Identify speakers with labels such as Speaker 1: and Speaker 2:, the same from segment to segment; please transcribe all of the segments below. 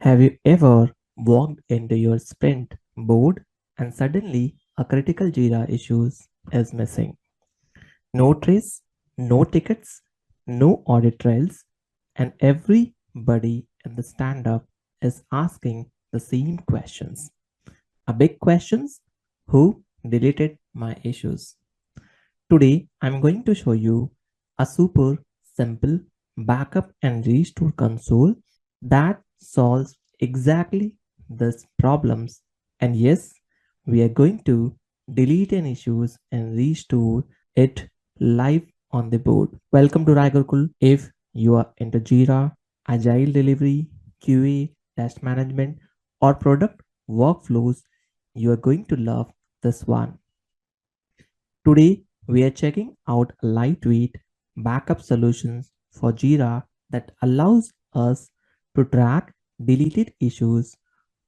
Speaker 1: Have you ever walked into your sprint board and suddenly a critical Jira issue is missing? No trace, no tickets, no audit trails, and everybody in the stand up is asking the same questions. A big questions: who deleted my issues? Today, I'm going to show you a super simple backup and restore console that solves exactly these problems. And yes, we are going to delete an issues and restore it live on the board. Welcome to Raigurkul. If you are into Jira, Agile delivery, QA, test management, or product workflows, you are going to love this one. Today, we are checking out lightweight backup solutions for Jira that allows us to track deleted issues,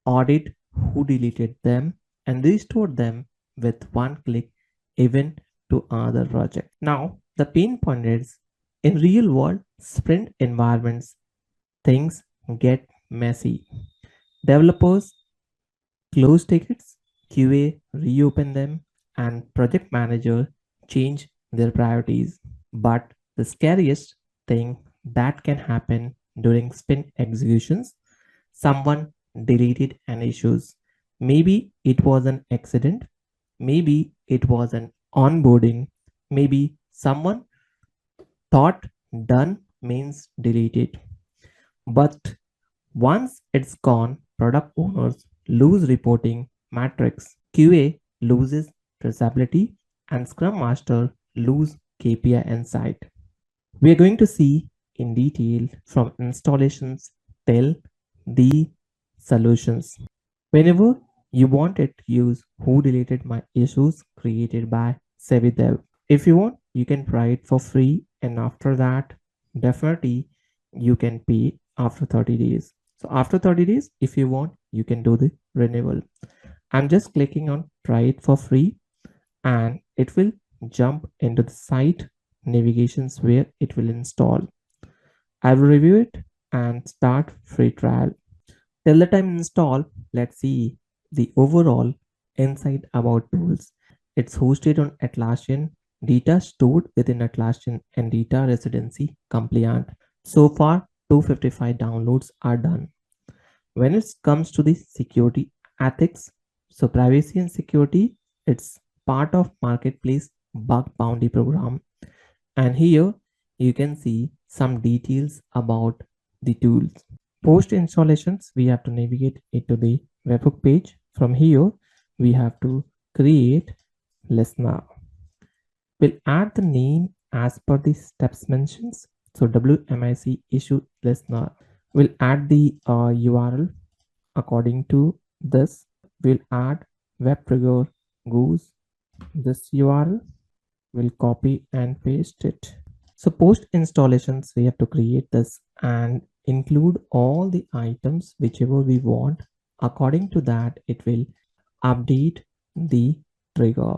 Speaker 1: audit who deleted them, and restore them with one click even to another project. Now, the pain point is in real world sprint environments, things get messy. Developers close tickets, QA reopen them, and project manager change their priorities. But the scariest thing that can happen during sprint executions, someone deleted an issues. Maybe it was an accident, maybe it was an onboarding, maybe someone thought done means deleted. But once it's gone, product owners lose reporting metrics, QA loses traceability, and Scrum Master lose KPI insight. We are going to see in detail from installations till the solutions. Whenever you wanted to use who deleted my issues created by Savidev. If you want, you can try it for free, and after that, definitely you can pay after 30 days. So after 30 days, if you want, you can do the renewal. I'm just clicking on try it for free, and it will jump into the site navigations where it will install. I will review it and start free trial. Till the time install, let's see the overall insight about tools. It's hosted on Atlassian, data stored within Atlassian and data residency compliant. So far, 255 downloads are done. When it comes to the security ethics, so privacy and security, it's part of marketplace bug bounty program. And here you can see some details about the tools. Post installations, we have to navigate into the webhook page. From here, we have to create listener. We'll add the name as per the steps mentions. So WMIC issue listener. We'll add the URL according to this. We'll add web trigger goes this URL. We'll copy and paste it. So post installations, we have to create this and include all the items whichever we want. According to that, it will update the trigger.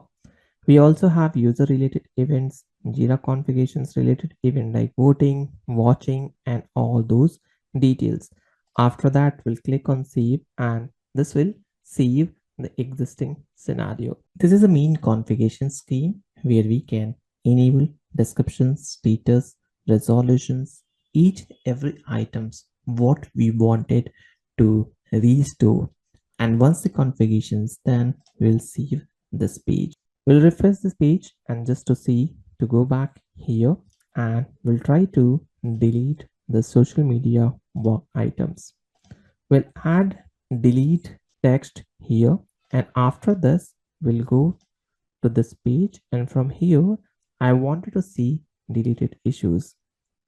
Speaker 1: We also have user related events, Jira configurations related event like voting, watching, and all those details. After that, we'll click on save, and this will save the existing scenario. This is a main configuration scheme where we can enable descriptions, status, resolutions, each and every items what we wanted to restore. And once the configurations, then we'll save this page. We'll refresh this page and just to see to go back here, and we'll try to delete the social media work items. We'll add delete text here, and after this we'll go to this page, and from here I wanted to see deleted issues,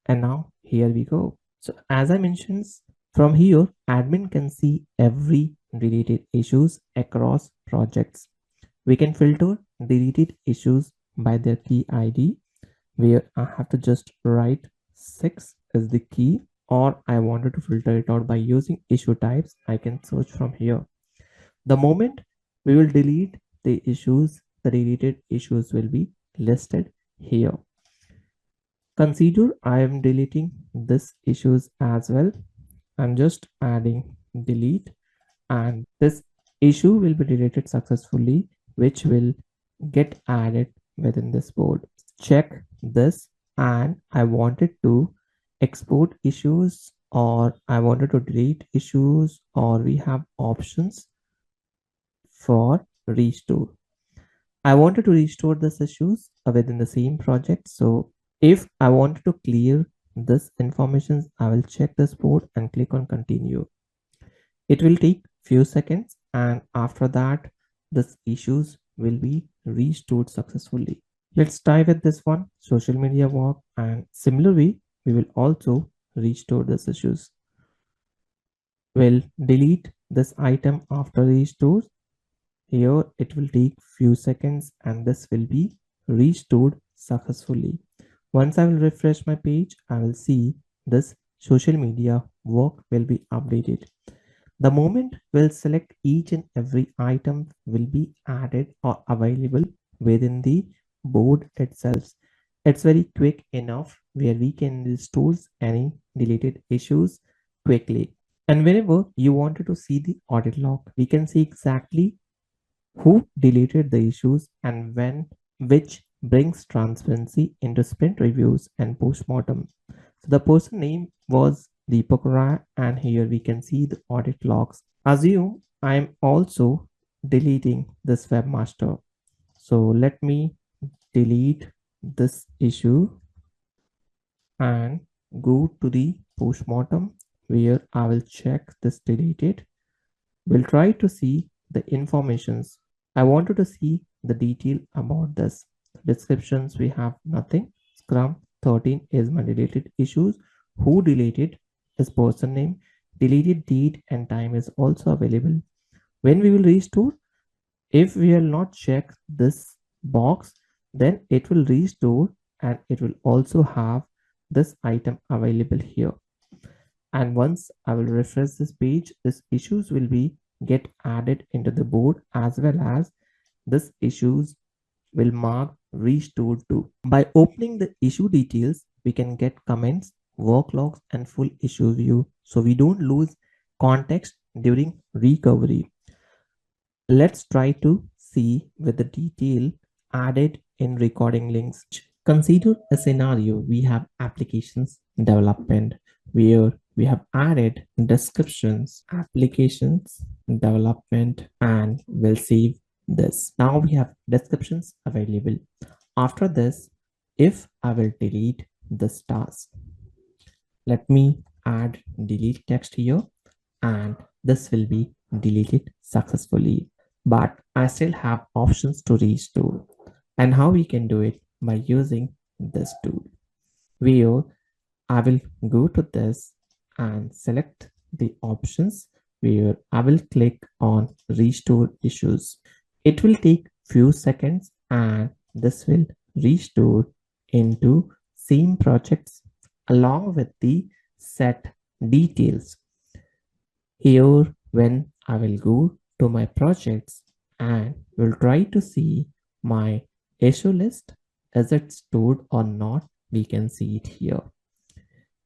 Speaker 1: and now here we go. So as I mentioned, from here admin can see every deleted issues across projects. We can filter deleted issues by their key ID, where I have to just write 6 is the key, or I wanted to filter it out by using issue types. I can search from here. The moment we will delete the issues, the deleted issues will be listed here. Consider I am deleting this issues as well. I'm just adding delete, and this issue will be deleted successfully, which will get added within this board. Check this, and I wanted to export issues, or I wanted to delete issues, or we have options for restore. I wanted to restore these issues within the same project. So if I wanted to clear this information, I will check this board and click on continue. It will take few seconds, and after that these issues will be restored successfully. Let's try with this one, social media walk, and similarly we will also restore these issues. We'll delete this item after restore. Here it will take few seconds and this will be restored successfully. Once I will refresh my page, I will see this social media work will be updated. The moment we'll select each and every item will be added or available within the board itself. It's very quick enough where we can restore any deleted issues quickly. And whenever you wanted to see the audit log, we can see exactly who deleted the issues and when, which brings transparency into sprint reviews and postmortem. So the person name was Deepak Rai, and here we can see the audit logs. Assume I am also deleting this webmaster. So let me delete this issue and go to the postmortem where I will check this deleted. We'll try to see the informations. I wanted to see the detail about this. Descriptions, we have nothing. Scrum 13 is my deleted issues. Who deleted is person name. Deleted date and time is also available. When we will restore, if we will not check this box, then it will restore and it will also have this item available here. And once I will refresh this page, this issues will be get added into the board, as well as this issues will mark restored to. By opening the issue details, we can get comments, work logs, and full issue view, so we don't lose context during recovery. Let's try to see with the detail added in recording links. Consider a scenario. We have applications development where we have added descriptions, applications development, and we'll save this. Now we have descriptions available. After this, if I will delete this task, let me add delete text here, and this will be deleted successfully. But I still have options to restore. And how we can do it? By using this tool, where I will go to this and select the options where I will click on restore issues. It will take few seconds and this will restore into same projects along with the set details. Here, when I will go to my projects and will try to see my issue list, is it stored or not, we can see it here.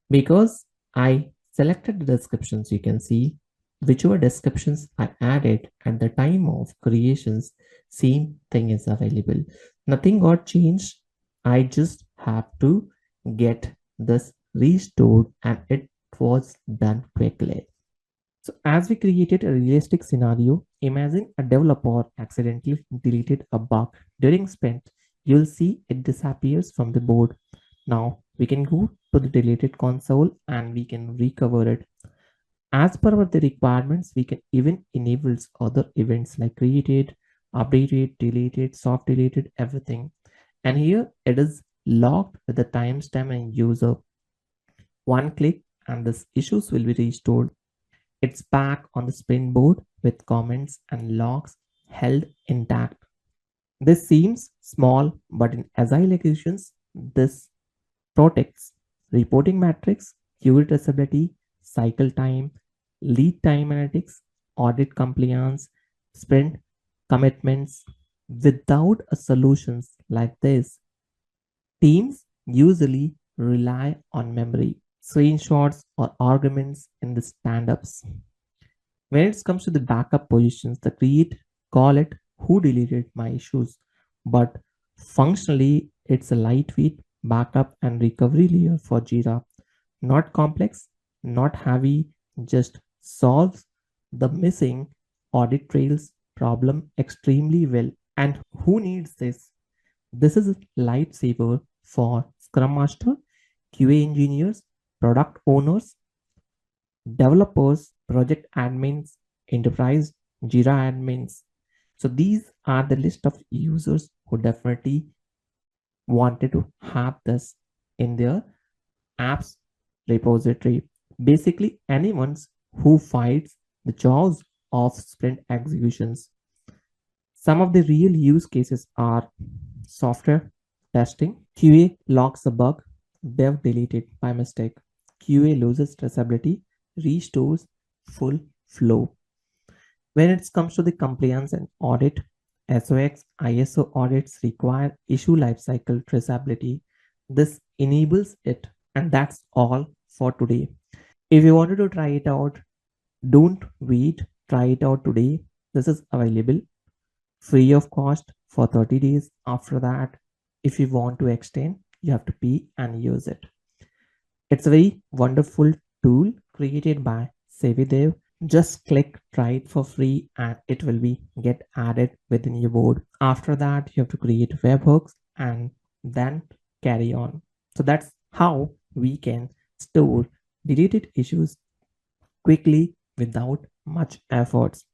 Speaker 1: Because I selected the descriptions, you can see whichever descriptions I added at the time of creations, same thing is available. Nothing got changed. I just have to get this restored and it was done quickly. So as we created a realistic scenario, imagine a developer accidentally deleted a bug during sprint. You'll see it disappears from the board. Now we can go to the deleted console and we can recover it. As per the requirements, we can even enable other events like created, updated, deleted, soft deleted, everything. And here it is logged with the timestamp and user. One click and this issues will be restored. It's back on the sprint board with comments and logs held intact. This seems small, but in Agile executions, this protects reporting metrics, queue traceability, cycle time, lead time analytics, audit compliance, sprint commitments. Without a solutions like this, teams usually rely on memory, screenshots, or arguments in the stand-ups. When it comes to the backup positions, the create call it who deleted my issues, but functionally it's a lightweight backup and recovery layer for Jira. Not complex, not heavy, just solves the missing audit trails problem extremely well. And who needs this? This is a lifesaver for Scrum Master, QA engineers, product owners, developers, project admins, enterprise Jira admins. So these are the list of users who definitely wanted to have this in their apps repository. Basically, anyone who fights the jaws of sprint executions. Some of the real use cases are software testing. QA logs a bug, dev deleted by mistake. QA loses traceability, restores full flow. When it comes to the compliance and audit, SOX, ISO audits require issue lifecycle traceability. This enables it, and that's all for today. If you wanted to try it out, don't wait, try it out today. This is available free of cost for 30 days. After that, if you want to extend, you have to pay and use it. It's a very wonderful tool created by Savidev. Just click try it for free and it will be get added within your board. After that, you have to create webhooks and then carry on. So that's how we can store deleted issues quickly without much efforts.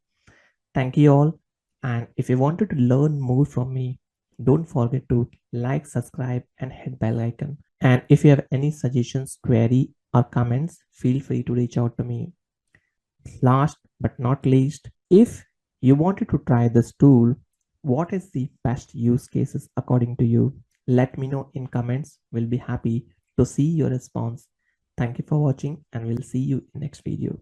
Speaker 1: Thank you all. And if you wanted to learn more from me, don't forget to like, subscribe, and hit bell icon. And if you have any suggestions, query, or comments, feel free to reach out to me. Last but not least, if you wanted to try this tool, what is the best use cases according to you? Let me know in comments. We'll be happy to see your response. Thank you for watching and we'll see you in next video.